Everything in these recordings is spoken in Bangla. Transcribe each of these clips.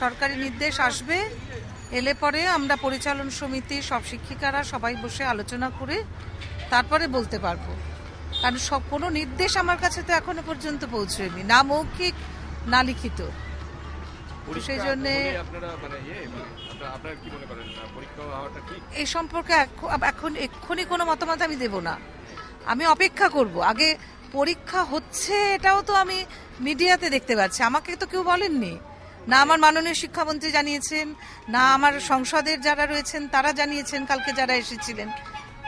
সরকারি নির্দেশ আসবে, এলে পরে আমরা পরিচালন সমিতি সব শিক্ষিকারা সবাই বসে আলোচনা করে তারপরে বলতে পারবো। কারণ সব কোনো নির্দেশ আমার কাছে তো এখনো পর্যন্ত পৌঁছয়নি, না মৌখিক না লিখিত। সেই জন্য এই সম্পর্কে এখন এক্ষুনি কোনো মতামত আমি দেব না। আমি অপেক্ষা করব। আগে পরীক্ষা হচ্ছে এটাও তো আমি মিডিয়াতে দেখতে পাচ্ছি, আমাকে তো কেউ বলেননি, না আমার মাননীয় শিক্ষামন্ত্রী জানিয়েছেন, না আমার সংসদের যারা রয়েছেন তারা জানিয়েছেন, কালকে যারা এসেছিলেন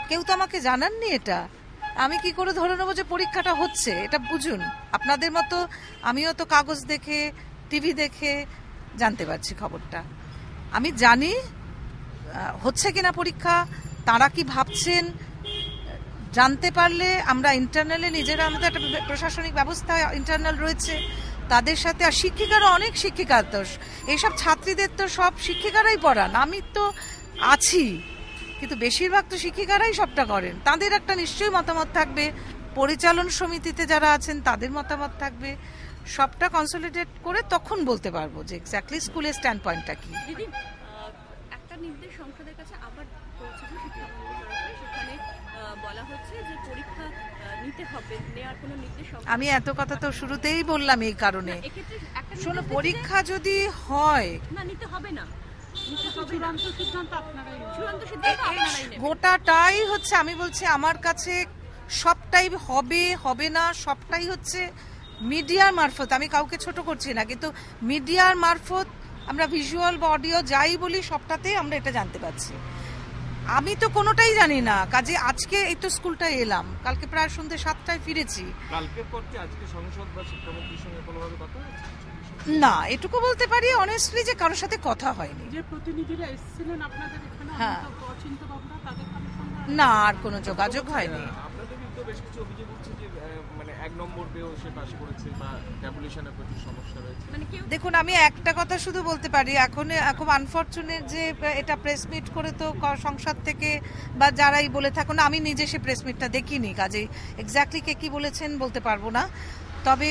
কেউ তো আমাকে জানাননি। এটা আমি কি করে ধরে নেবো যে পরীক্ষাটা হচ্ছে? এটা বুঝুন, আপনাদের মতো আমিও তো কাগজ দেখে টিভি দেখে জানতে পারছি খবরটা। আমি জানি হচ্ছে কিনা পরীক্ষা, তারা কি ভাবছেন জানতে পারলে আমরা ইন্টারনালি নিজেরা, আমাদের একটা প্রশাসনিক ব্যবস্থা ইন্টারনাল রয়েছে তাদের সাথে, আর শিক্ষিকারা অনেক শিক্ষিকা, তো এইসব ছাত্রীদের তো সব শিক্ষিকারাই পড়ান, আমি তো আছি, কিন্তু বেশিরভাগ তো শিক্ষিকারাই সবটা করেন। তাদের একটা নিশ্চয়ই মতামত থাকবে, পরিচালন সমিতিতে যারা আছেন তাদের মতামত থাকবে, সবটা কনসলিডেট করে তখন বলতে পারবো যে এক্স্যাক্টলি স্কুলের স্ট্যান্ড পয়েন্টটা কি। দিদি, একটা নির্দেশ সংসদের কাছে আবার পৌঁছেছে শিক্ষামন্ত্রী, সেখানে বলা হচ্ছে যে পরীক্ষা নিতে হবে, নেওয়ার কোনো নির্দেশ। আমি এত কথা তো শুরুতেই বললাম এই কারণে। শোনো, পরীক্ষা যদি হয় না নিতে হবে না, গোটাটাই হচ্ছে, আমি বলছি আমার কাছে সবটাই হবে হবে না সবটাই হচ্ছে মিডিয়ার মারফত। আমি কাউকে ছোট করছি না, কিন্তু মিডিয়ার মারফত আমরা ভিজুয়াল বা অডিও যাই বলি সবটাতেই আমরা এটা জানতে পারছি। আমি তো কোনোটাই জানি না, কাজে আজকে এই তো স্কুলটায় এলাম, কালকে প্রায় সন্ধ্যে 7টায় ফিরেছি। না, এটুকু বলতে পারি অনেস্টলি যে কারোর সাথে কথা হয়নি। যে প্রতিনিধিরা এসেছিলেন আপনাদের এখানে, হ্যাঁ, অচিন্ত বাবুরা, তাদের সঙ্গে না আর কোনো যোগাযোগ হয়নি। দেখুন, আমি একটা কথা শুধু বলতে পারি, এখন খুব আনফরচুনেট যে এটা প্রেস মিট করে তো সংসদ থেকে বা যারাই বলে থাকুন, আমি নিজে সে প্রেস মিটটা দেখিনি, কাজেই এক্স্যাক্টলি কে কি বলেছেন বলতে পারবো না। তবে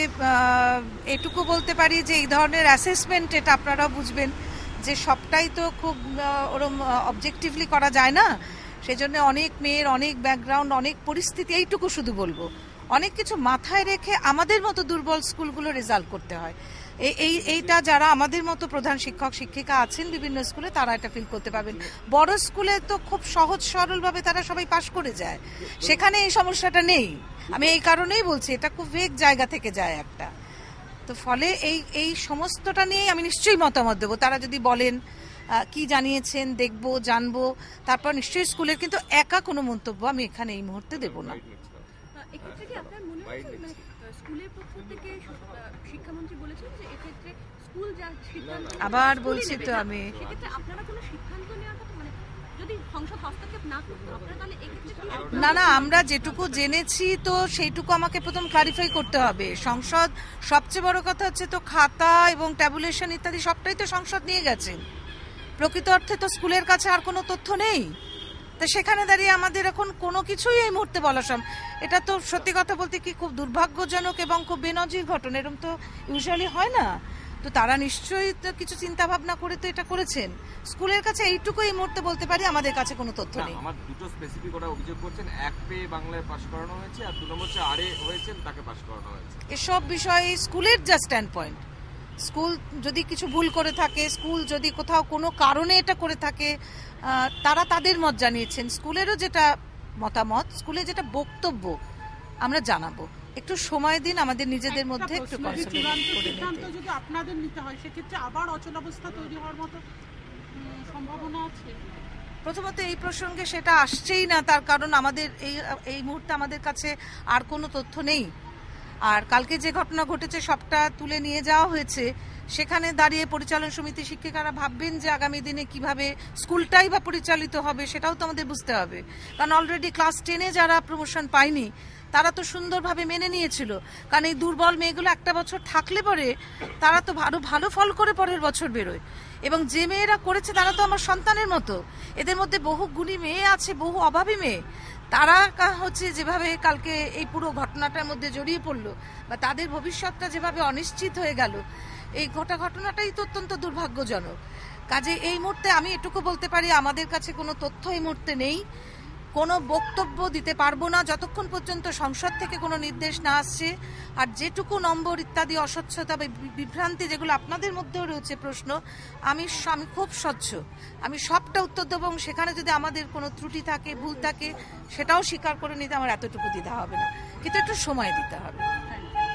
এটুকু বলতে পারি যে এই ধরনের অ্যাসেসমেন্ট এটা আপনারা বুঝবেন যে সবটাই তো খুব ওরম অবজেক্টিভলি করা যায় না, সেজন্য অনেক মেয়ের অনেক ব্যাকগ্রাউন্ড, অনেক পরিস্থিতি, এইটুকু শুধু বলবো, অনেক কিছু মাথায় রেখে আমাদের মতো দুর্বল স্কুলগুলো রেজাল্ট করতে হয়। এইটা যারা আমাদের মতো প্রধান শিক্ষক শিক্ষিকা আছেন বিভিন্ন স্কুলে তারা এটা ফিল করতে পারবেন। বড় স্কুলে তো খুব সহজ সরলভাবে তারা সবাই পাশ করে যায়, সেখানে এই সমস্যাটা নেই। আমি এই কারণেই বলছি এটা খুব ভেগ জায়গা থেকে যায় একটা, তো ফলে এই সমস্তটা নিয়েই আমি নিশ্চয়ই মতামত দেবো। তারা যদি বলেন কি জানিয়েছেন দেখবো জানবো, তারপর নিশ্চয়ই স্কুলের, কিন্তু একা কোনো মন্তব্য আমি এখানে এই মুহূর্তে দেবো না। এক্ষেত্রে কি আপনার মনে হচ্ছে স্কুলের পক্ষ থেকে শিক্ষামন্ত্রী বলেছেন যে এক্ষেত্রে স্কুল যা সিদ্ধান্ত, আবার বলছি তো আমি, সেক্ষেত্রে আপনারা কোনো সিদ্ধান্ত নেওয়ার কথা, মানে যদি সংসদ হস্তক্ষেপ না করতো আপনারা তাহলে এক্ষেত্রে না, আমরা যেটুকু জেনেছি তো সেইটুকু আমাকে প্রথম ক্লারিফাই করতে হবে। সংসদ, সবচেয়ে বড় কথা হচ্ছে তো খাতা এবং ট্যাবুলেশন ইত্যাদি সবটাই তো সংসদ নিয়ে গেছেন, প্রকৃত অর্থে তো স্কুলের কাছে আর কোনো তথ্য নেই। তো সেখানে দাঁড়িয়ে আমাদের এখন কোনো কিছুই এই মুহূর্তে বলা এটা তো সত্যি কথা বলতে কি খুব দুর্ভাগ্যজনক এবং খুব বেনজির ঘটনা, এরকম তো ইউজুয়ালি হয় না। তো তারা নিশ্চয়ই তো কিছু চিন্তা ভাবনা করে তো এটা করেছেন। স্কুলের কাছে এইটুকু এই মুহূর্তে বলতে পারি, আমাদের কাছে কোনো তথ্য নেই। আমার দুটো স্পেসিফিক ওরা অভিযোগ করছেন, এক পেয়ে বাংলায় পাস করানো হয়েছে আর 2 নম্বর আরে হয়েছেন তাকে পাস করানো হয়েছে। এসব বিষয়ে স্কুলের যা স্ট্যান্ড পয়েন্ট, স্কুল যদি কিছু ভুল করে থাকে, স্কুল যদি কোথাও কোনো কারণে এটা করে থাকে, তারা তাদের মত জানিয়েছেন। স্কুলেরও যেটা মতামত, স্কুলে যেটা বক্তব্য আমরা জানাবো। একটু সময় দিন আমাদের নিজেদের মধ্যে একটু কনসালটেট করে নিতে। যদি আপনাদের নিতে হয় সেক্ষেত্রে আবার অচলাবস্থা তৈরি হওয়ার মতো সম্ভাবনা আছে। প্রথমত এই প্রসঙ্গে সেটা আসছেই না, তার কারণ আমাদের এই মুহূর্তে আমাদের কাছে আর কোনো তথ্য নেই। আর কালকে যে ঘটনা ঘটেছে সবটা তুলে নিয়ে যাওয়া হয়েছে, সেখানে দাঁড়িয়ে পরিচালন সমিতি শিক্ষিকারা ভাববেন যে আগামী দিনে কিভাবে স্কুলটাই বা পরিচালিত হবে সেটাও তো আমাদের বুঝতে হবে। কারণ অলরেডি ক্লাস 10-এ যারা প্রমোশন পায়নি তারা তো সুন্দরভাবে মেনে নিয়েছিল, কারণ এই দুর্বল মেয়েগুলো একটা বছর থাকলে পরে তারা তো আরো ভালো ফল করে পরের বছর বেরোয়। এবং যে মেয়েরা করেছে তারা তো আমার সন্তানের মতো, এদের মধ্যে বহু গুণী মেয়ে আছে, বহু অভাবী মেয়ে, তারা হচ্ছে যেভাবে কালকে এই পুরো ঘটনাটার মধ্যে জড়িয়ে পড়লো বা তাদের ভবিষ্যৎটা যেভাবে অনিশ্চিত হয়ে গেল, এই ঘটনাটাই তো অত্যন্ত দুর্ভাগ্যজনক। কাজে এই মুহূর্তে আমি এটুকু বলতে পারি, আমাদের কাছে কোনো তথ্য এই মুহূর্তে নেই, কোনো বক্তব্য দিতে পারবো না যতক্ষণ পর্যন্ত সংসদ থেকে কোনো নির্দেশ না আসছে। আর যেটুকু নম্বর ইত্যাদি অস্বচ্ছতা বা বিভ্রান্তি যেগুলো আপনাদের মধ্যেও রয়েছে প্রশ্ন, আমি খুব স্বচ্ছ, আমি সবটা উত্তর দেবো এবং সেখানে যদি আমাদের কোনো ত্রুটি থাকে, ভুল থাকে, সেটাও স্বীকার করে নিতে আমার এতটুকু দিতে হবে না, কিন্তু একটু সময় দিতে হবে।